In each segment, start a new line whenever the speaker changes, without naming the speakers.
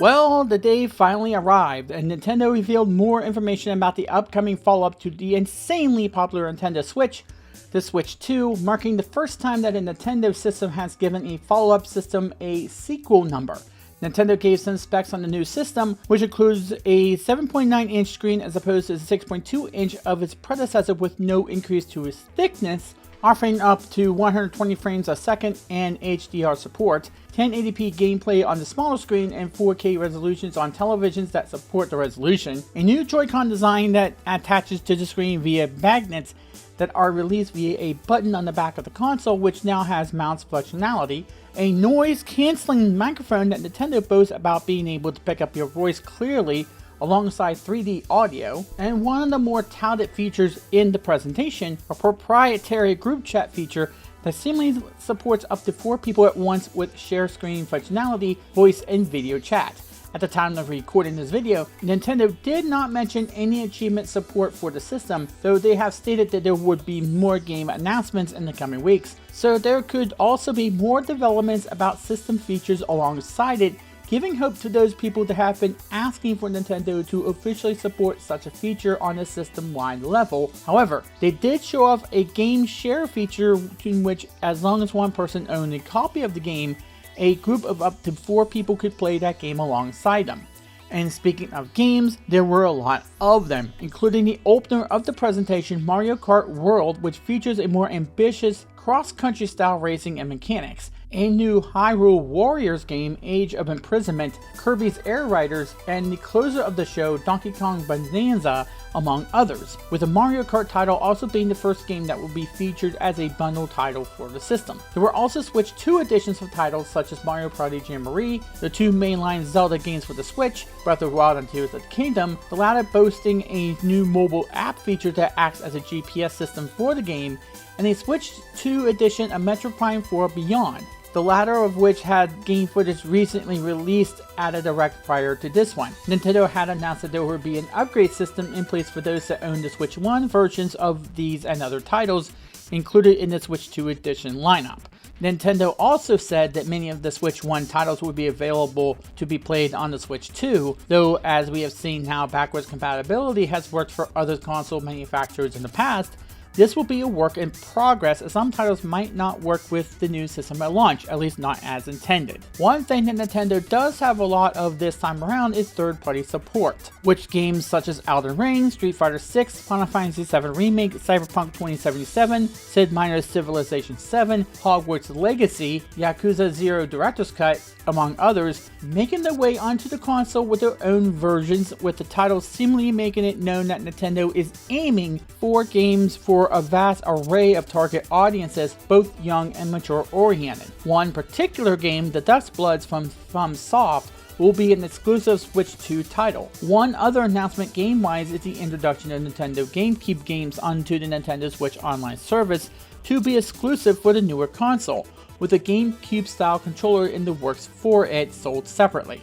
Well, the day finally arrived, and Nintendo revealed more information about the upcoming follow-up to the insanely popular Nintendo Switch, the Switch 2, marking the first time that a Nintendo system has given a follow-up system a sequel number. Nintendo gave some specs on the new system, which includes a 7.9-inch screen as opposed to the 6.2-inch of its predecessor with no increase to its thickness, offering up to 120 frames a second and HDR support, 1080p gameplay on the smaller screen, and 4K resolutions on televisions that support the resolution, a new Joy-Con design that attaches to the screen via magnets that are released via a button on the back of the console, which now has mounts functionality, a noise-canceling microphone that Nintendo boasts about being able to pick up your voice clearly alongside 3D audio, and one of the more touted features in the presentation, a proprietary group chat feature that seemingly supports up to 4 people at once with share screen functionality, voice, and video chat. At the time of recording this video, Nintendo did not mention any achievement support for the system, though they have stated that there would be more game announcements in the coming weeks, so there could also be more developments about system features alongside it, giving hope to those people that have been asking for Nintendo to officially support such a feature on a system-wide level. However, they did show off a game share feature in which, as long as one person owned a copy of the game, a group of up to 4 people could play that game alongside them. And speaking of games, there were a lot of them, including the opener of the presentation, Mario Kart World, which features a more ambitious cross-country style racing and mechanics, a new Hyrule Warriors game, Age of Imprisonment, Kirby's Air Riders, and the closer of the show, Donkey Kong Bonanza, among others, with the Mario Kart title also being the first game that will be featured as a bundle title for the system. There were also Switch 2 editions of titles such as Mario Party Jamboree, the 2 mainline Zelda games for the Switch, Breath of the Wild and Tears of the Kingdom, the latter boasting a new mobile app feature that acts as a GPS system for the game, and a Switch 2 edition of Metroid Prime 4 Beyond, the latter of which had game footage recently released at a direct prior to this one. Nintendo had announced that there would be an upgrade system in place for those that own the Switch 1 versions of these and other titles included in the Switch 2 edition lineup. Nintendo also said that many of the Switch 1 titles would be available to be played on the Switch 2, though as we have seen how backwards compatibility has worked for other console manufacturers in the past, this will be a work in progress as some titles might not work with the new system at launch, at least not as intended. One thing that Nintendo does have a lot of this time around is third-party support, which games such as Elden Ring, Street Fighter VI, Final Fantasy VII Remake, Cyberpunk 2077, Sid Meier's Civilization VII, Hogwarts Legacy, Yakuza 0 Director's Cut, among others, making their way onto the console with their own versions, with the titles seemingly making it known that Nintendo is aiming for games for a vast array of target audiences, both young and mature oriented. One particular game, the Dustbloods from FromSoft, will be an exclusive Switch 2 title. One other announcement game-wise is the introduction of Nintendo GameCube games onto the Nintendo Switch Online service to be exclusive for the newer console, with a GameCube-style controller in the works for it sold separately.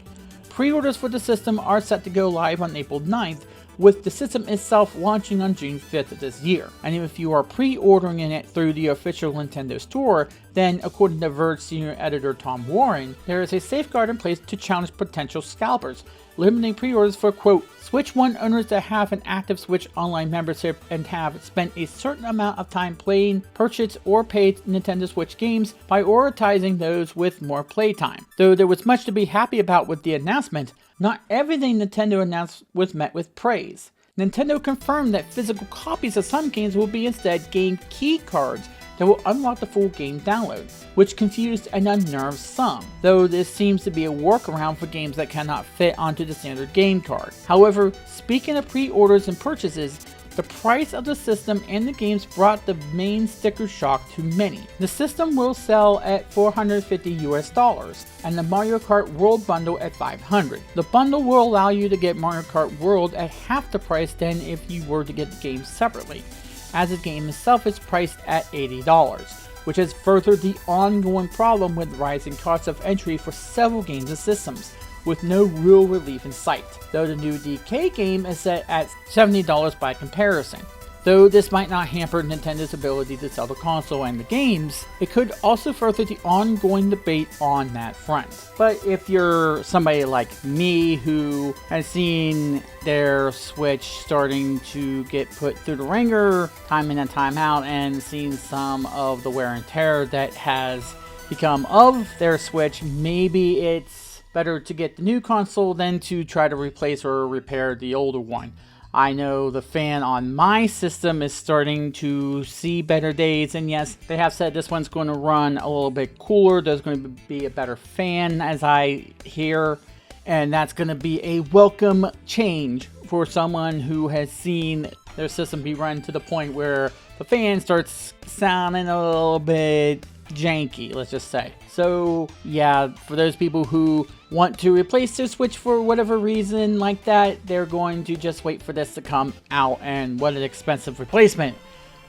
Pre-orders for the system are set to go live on April 9th, with the system itself launching on June 5th of this year. And if you are pre-ordering it through the official Nintendo store, then according to Verge senior editor Tom Warren, there is a safeguard in place to challenge potential scalpers, limiting pre-orders for, quote, Switch 1 owners that have an active Switch Online membership and have spent a certain amount of time playing, purchased, or paid Nintendo Switch games, prioritizing those with more playtime. Though there was much to be happy about with the announcement, not everything Nintendo announced was met with praise. Nintendo confirmed that physical copies of some games will be instead game key cards that will unlock the full game download, which confused and unnerved some, though this seems to be a workaround for games that cannot fit onto the standard game card. However, speaking of pre-orders and purchases, the price of the system and the games brought the main sticker shock to many. The system will sell at $450 US, and the Mario Kart World bundle at $500. The bundle will allow you to get Mario Kart World at half the price than if you were to get the game separately, as the game itself is priced at $80, which has furthered the ongoing problem with rising costs of entry for several games and systems, with no real relief in sight, though the new DK game is set at $70 by comparison. Though this might not hamper Nintendo's ability to sell the console and the games, it could also further the ongoing debate on that front. But if you're somebody like me who has seen their Switch starting to get put through the ringer time in and time out, and seen some of the wear and tear that has become of their Switch, maybe it's better to get the new console than to try to replace or repair the older one. I know the fan on my system is starting to see better days, and yes, they have said this one's going to run a little bit cooler. There's going to be a better fan, as I hear, and that's going to be a welcome change for someone who has seen their system be run to the point where the fan starts sounding a little bit janky, let's just say. So yeah, for those people who want to replace their Switch for whatever reason like that, they're going to just wait for this to come out, and what an expensive replacement.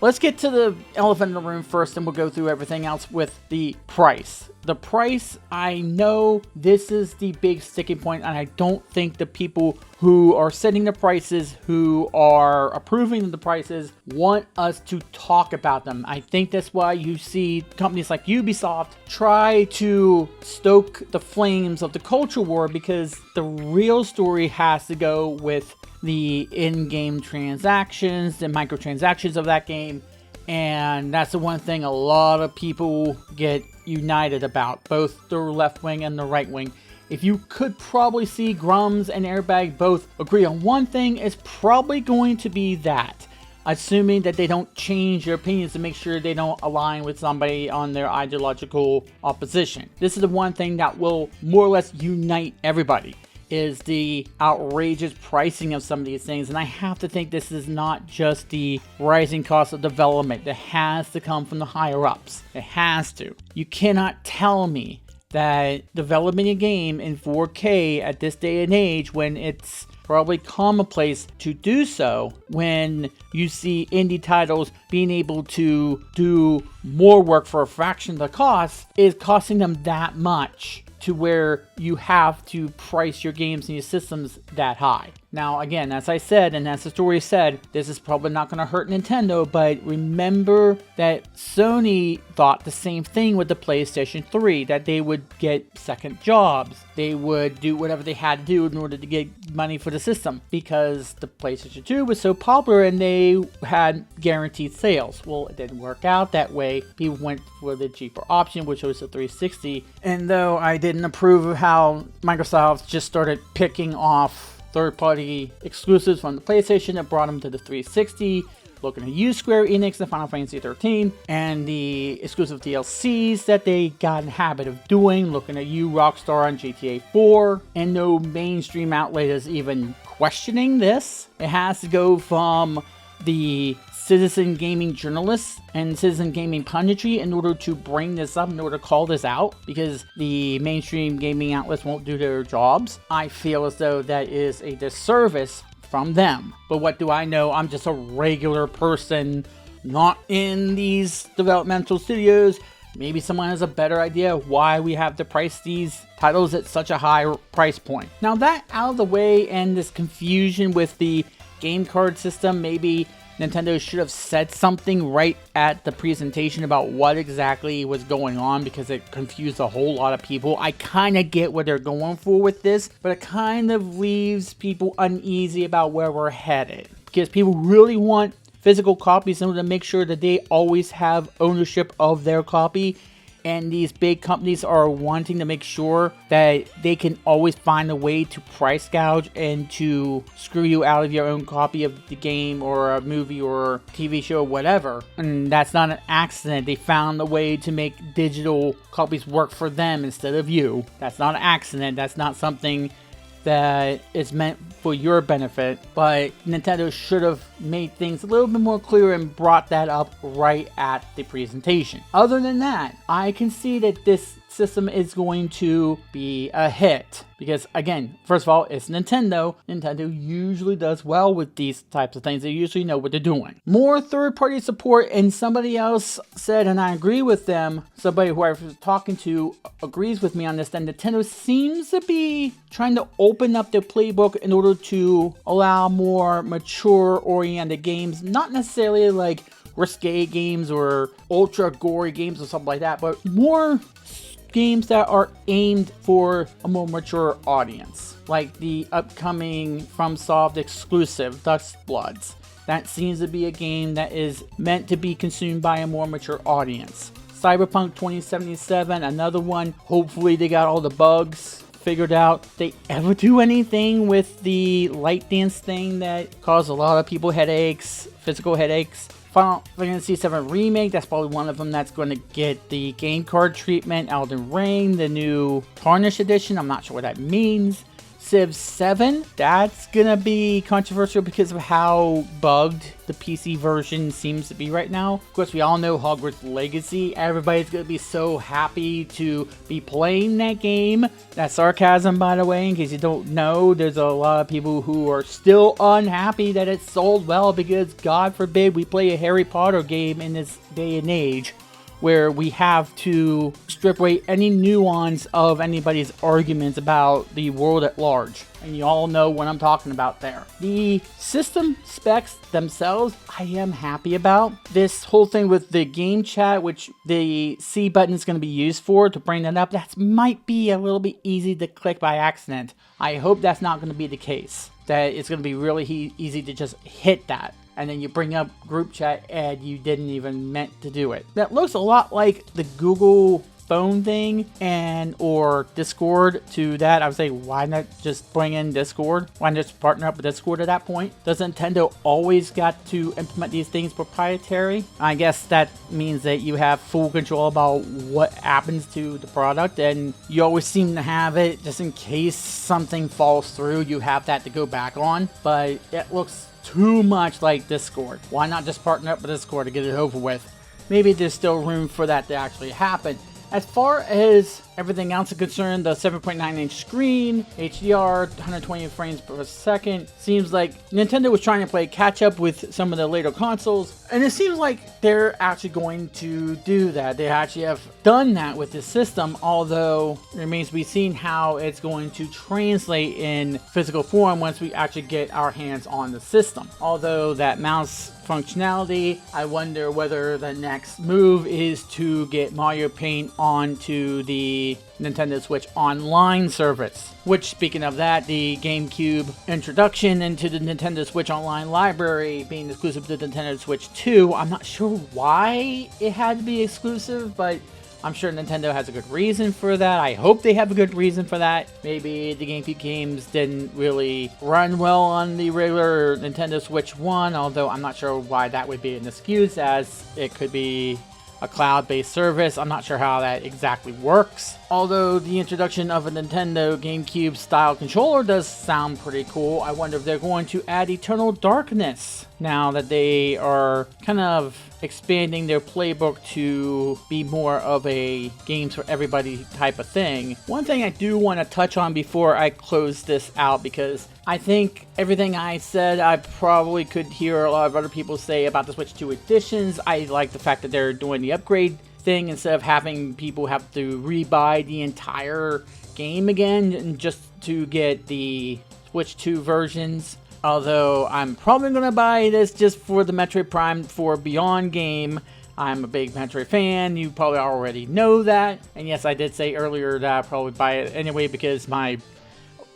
Let's get to the elephant in the room first, and we'll go through everything else with the price. The price, I know this is the big sticking point, and I don't think the people who are setting the prices, who are approving the prices, want us to talk about them. I think that's why you see companies like Ubisoft try to stoke the flames of the culture war, because the real story has to go with the in-game transactions, the microtransactions of that game, and that's the one thing a lot of people get united about, both the left wing and the right wing. If you could probably see Grums and Airbag both agree on one thing, it's probably going to be that, assuming that they don't change their opinions to make sure they don't align with somebody on their ideological opposition. This is the one thing that will more or less unite everybody, is the outrageous pricing of some of these things. And I have to think this is not just the rising cost of development. It has to come from the higher ups. It has to. You cannot tell me that developing a game in 4K at this day and age, when it's probably commonplace to do so, when you see indie titles being able to do more work for a fraction of the cost, is costing them that much to where you have to price your games and your systems that high. Now, again, as I said, and as the story said, this is probably not going to hurt Nintendo, but remember that Sony thought the same thing with the PlayStation 3, that they would get second jobs. They would do whatever they had to do in order to get money for the system, because the PlayStation 2 was so popular and they had guaranteed sales. Well, it didn't work out that way. People went for the cheaper option, which was the 360. And though I didn't approve of how Microsoft just started picking off third-party exclusives from the PlayStation that brought them to the 360, looking at you, Square Enix, and Final Fantasy 13, and the exclusive DLCs that they got in the habit of doing, looking at you, Rockstar, on GTA 4, and no mainstream outlet is even questioning this. It has to go from the citizen gaming journalists and citizen gaming punditry in order to bring this up, in order to call this out, because the mainstream gaming outlets won't do their jobs. I feel as though that is a disservice from them. But what do I know? I'm just a regular person, not in these developmental studios. Maybe someone has a better idea why we have to price these titles at such a high price point. Now, that out of the way, and this confusion with the game card system, maybe Nintendo should have said something right at the presentation about what exactly was going on, because it confused a whole lot of people. I kind of get what they're going for with this, but it kind of leaves people uneasy about where we're headed, because people really want physical copies in order to make sure that they always have ownership of their copy. And these big companies are wanting to make sure that they can always find a way to price gouge and to screw you out of your own copy of the game or a movie or TV show or whatever. And that's not an accident. They found a way to make digital copies work for them instead of you. That's not an accident. That's not something that is meant for your benefit, but Nintendo should have made things a little bit more clear and brought that up right at the presentation. Other than that, I can see that this system is going to be a hit. Because again, first of all, it's Nintendo. Nintendo usually does well with these types of things. They usually know what they're doing. More third-party support, and somebody else said, and I agree with them, somebody who I was talking to agrees with me on this, that Nintendo seems to be trying to open up their playbook in order to allow more mature-oriented games. Not necessarily like risque games or ultra gory games or something like that, but more games that are aimed for a more mature audience, like the upcoming FromSoft exclusive Dust Bloods. That seems to be a game that is meant to be consumed by a more mature audience. Cyberpunk 2077, another one. Hopefully they got all the bugs figured out. They ever do anything with the light dance thing that caused a lot of people headaches, physical headaches? Final Fantasy VII Remake, that's probably one of them that's going to get the game card treatment. Elden Ring, the new Tarnished Edition, I'm not sure what that means. Civ 7, that's going to be controversial because of how bugged the PC version seems to be right now. Of course, we all know Hogwarts Legacy. Everybody's going to be so happy to be playing that game. That's sarcasm, by the way, in case you don't know. There's a lot of people who are still unhappy that it sold well because, God forbid, we play a Harry Potter game in this day and age, where we have to strip away any nuance of anybody's arguments about the world at large. And you all know what I'm talking about there. The system specs themselves, I am happy about. This whole thing with the game chat, which the C button is going to be used for, to bring that up, that might be a little bit easy to click by accident. I hope that's not going to be the case. That it's going to be really easy to just hit that, and then you bring up group chat and you didn't even meant to do it. That looks a lot like the Google phone thing and or Discord to that. I would say, why not just bring in Discord? Why not just partner up with Discord at that point? Does Nintendo always got to implement these things proprietary? I guess that means that you have full control about what happens to the product, and you always seem to have it just in case something falls through. You have that to go back on, but it looks too much like Discord. Why not just partner up with Discord to get it over with? Maybe there's still room for that to actually happen. As far as everything else is concerned, the 7.9-inch screen, HDR, 120 frames per second, seems like Nintendo was trying to play catch up with some of the later consoles, and it seems like they're actually going to do that. They actually have done that with this system, although it remains to be seen how it's going to translate in physical form once we actually get our hands on the system. Although that mouse functionality, I wonder whether the next move is to get Mario Paint onto the Nintendo Switch Online service. Which, speaking of that, the GameCube introduction into the Nintendo Switch Online library being exclusive to the Nintendo Switch 2, I'm not sure why it had to be exclusive, but I'm sure Nintendo has a good reason for that. I hope they have a good reason for that. Maybe the GameCube games didn't really run well on the regular Nintendo Switch 1, although I'm not sure why that would be an excuse, as it could be a cloud-based service. I'm not sure how that exactly works. Although the introduction of a Nintendo GameCube style controller does sound pretty cool, I wonder if they're going to add Eternal Darkness now that they are kind of expanding their playbook to be more of a games for everybody type of thing. One thing I do want to touch on before I close this out, because I think everything I said I probably could hear a lot of other people say about the Switch 2 editions. I like the fact that they're doing the upgrade thing instead of having people have to rebuy the entire game again just to get the Switch 2 versions. Although I'm probably going to buy this just for the Metroid Prime 4 Beyond game. I'm a big Metroid fan. You probably already know that. And yes, I did say earlier that I'd probably buy it anyway because my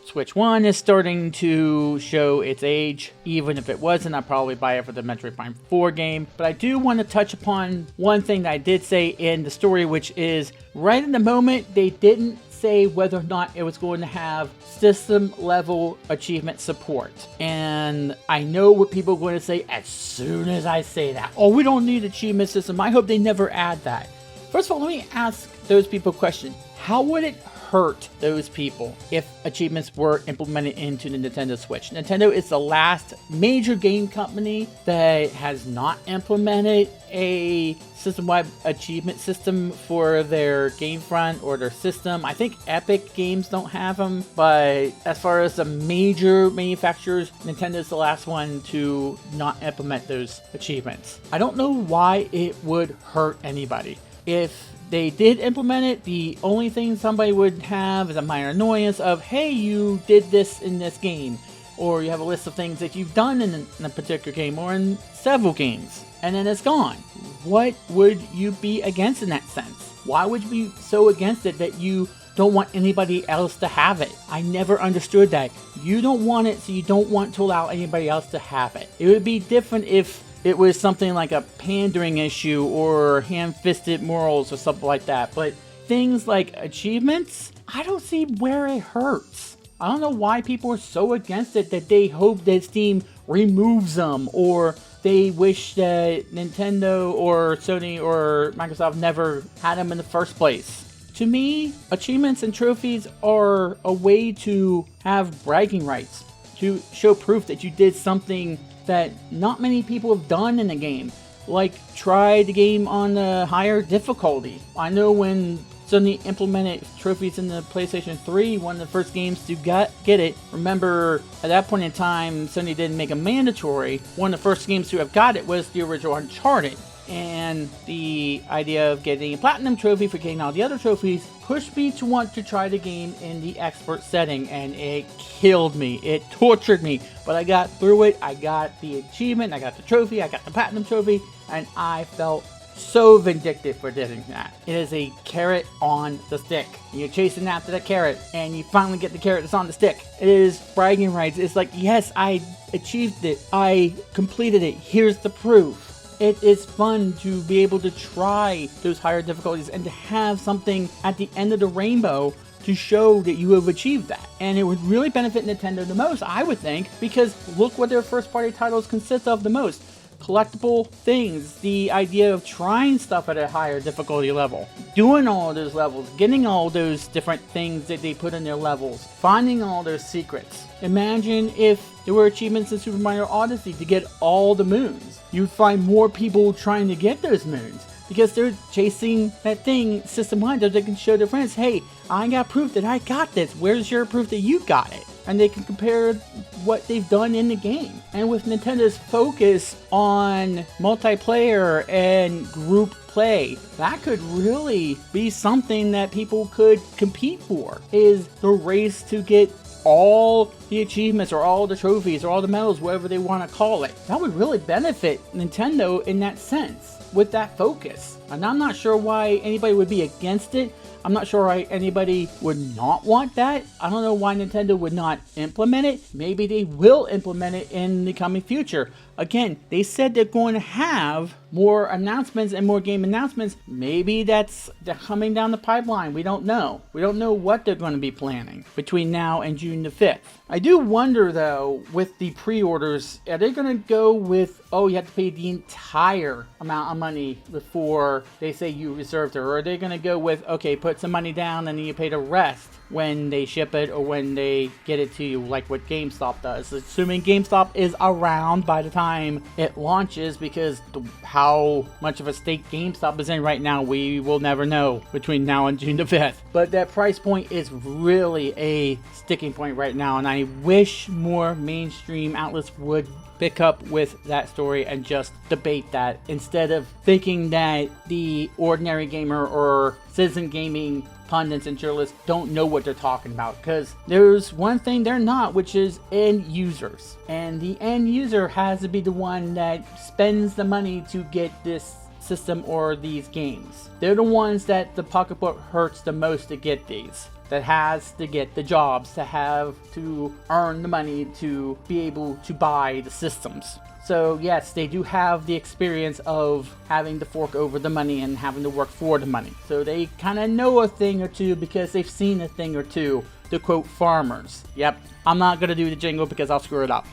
Switch 1 is starting to show its age. Even if it wasn't, I'd probably buy it for the Metroid Prime 4 game. But I do want to touch upon one thing that I did say in the story, which is right in the moment, they didn't say whether or not it was going to have system level achievement support. And I know what people are going to say as soon as I say that. Oh, we don't need achievement system. I hope they never add that. First of all, let me ask those people a question. How would it hurt those people if achievements were implemented into the Nintendo Switch. Nintendo is the last major game company that has not implemented a system-wide achievement system for their game front or their system. I think Epic Games don't have them, but as far as the major manufacturers, Nintendo's the last one to not implement those achievements. I don't know why it would hurt anybody. If they did implement it, the only thing somebody would have is a minor annoyance of, hey, you did this in this game, or you have a list of things that you've done in a particular game or in several games, and then it's gone. What would you be against in that sense? Why would you be so against it that you don't want anybody else to have it? I never understood that. You don't want it, so you don't want to allow anybody else to have it. It would be different if it was something like a pandering issue or ham-fisted morals or something like that. But things like achievements, I don't see where it hurts. I don't know why people are so against it that they hope that Steam removes them, or they wish that Nintendo or Sony or Microsoft never had them in the first place. To me, achievements and trophies are a way to have bragging rights, to show proof that you did something that not many people have done in the game, like try the game on a higher difficulty. I know when Sony implemented trophies in the PlayStation 3, one of the first games to get it. Remember, at that point in time, Sony didn't make it mandatory. One of the first games to have got it was the original Uncharted. And the idea of getting a platinum trophy for getting all the other trophies pushed me to want to try the game in the expert setting, and it killed me. It tortured me, but I got through it. I got the achievement, I got the trophy, I got the platinum trophy, and I felt so vindictive for doing that. It is a carrot on the stick. You're chasing after the carrot, and you finally get the carrot that's on the stick. It is bragging rights. It's like, yes, I achieved it. I completed it. Here's the proof. It is fun to be able to try those higher difficulties and to have something at the end of the rainbow to show that you have achieved that. And it would really benefit Nintendo the most, I would think, because look what their first party titles consist of the most. Collectible things, the idea of trying stuff at a higher difficulty level, doing all those levels, getting all those different things that they put in their levels, finding all those secrets. Imagine if there were achievements in Super Mario Odyssey to get all the moons. You'd find more people trying to get those moons because they're chasing that thing system-wide so they can show their friends, hey, I got proof that I got this. Where's your proof that you got it? And they can compare what they've done in the game. And with Nintendo's focus on multiplayer and group play, that could really be something that people could compete for, is the race to get all the achievements or all the trophies or all the medals, whatever they want to call it. That would really benefit Nintendo in that sense with that focus. And I'm not sure why anybody would be against it. I'm not sure why anybody would not want that. I don't know why Nintendo would not implement it. Maybe they will implement it in the coming future. Again, they said they're going to have more announcements and more game announcements. Maybe they're coming down the pipeline. We don't know. We don't know what they're going to be planning between now and June the 5th. I do wonder, though, with the pre-orders, are they going to go with, oh, you have to pay the entire amount of money before they say you reserved it? Or are they going to go with, okay, put some money down and then you pay the rest when they ship it or when they get it to you, like what GameStop does? Assuming GameStop is around by the time it launches, because how much of a state GameStop is in right now, we will never know between now and June the 5th. But that price point is really a sticking point right now, and I wish more mainstream outlets would pick up with that story and just debate that instead of thinking that the ordinary gamer or citizen gaming pundits and journalists don't know what they're talking about. Because there's one thing they're not, which is end users. And the end user has to be the one that spends the money to get this system or these games. They're the ones that the pocketbook hurts the most to get these. That has to get the jobs, to have to earn the money to be able to buy the systems. So yes, they do have the experience of having to fork over the money and having to work for the money. So they kind of know a thing or two because they've seen a thing or two, to quote farmers. Yep, I'm not going to do the jingle because I'll screw it up.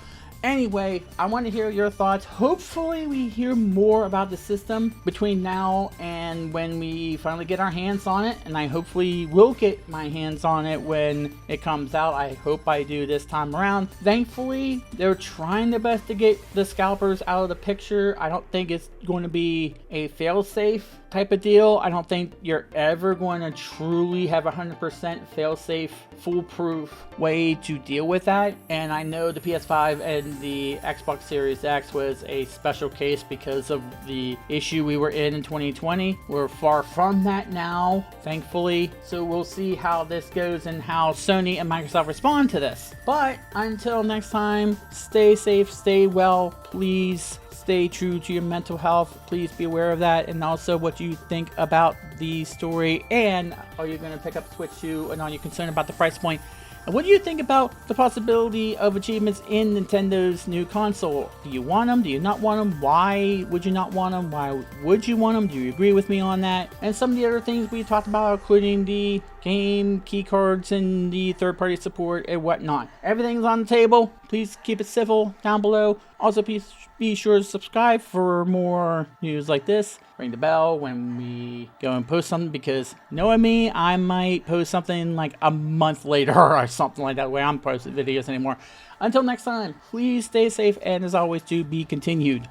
Anyway, I want to hear your thoughts. Hopefully we hear more about the system between now and when we finally get our hands on it, and I hopefully will get my hands on it when it comes out. I hope I do this time around. Thankfully, they're trying their best to get the scalpers out of the picture. I don't think it's going to be a fail-safe type of deal. I don't think you're ever going to truly have 100% fail-safe, foolproof way to deal with that. And I know the PS5 and the Xbox Series X was a special case because of the issue we were in 2020. We're far from that now, thankfully. So we'll see how this goes and how Sony and Microsoft respond to this. But until next time, stay safe, stay well, please. Stay true to your mental health. Please be aware of that, and also what you think about the story. And are you going to pick up Switch 2? And are you concerned about the price point? And what do you think about the possibility of achievements in Nintendo's new console? Do you want them? Do you not want them? Why would you not want them? Why would you want them? Do you agree with me on that? And some of the other things we talked about, including the game key cards and the third-party support and whatnot. Everything's on the table. Please keep it civil down below. Also, please be sure to subscribe for more news like this. Ring the bell when we go and post something, because knowing me, I might post something like a month later or something like that, way I'm posting videos anymore. Until next time, please stay safe, and as always, to be continued.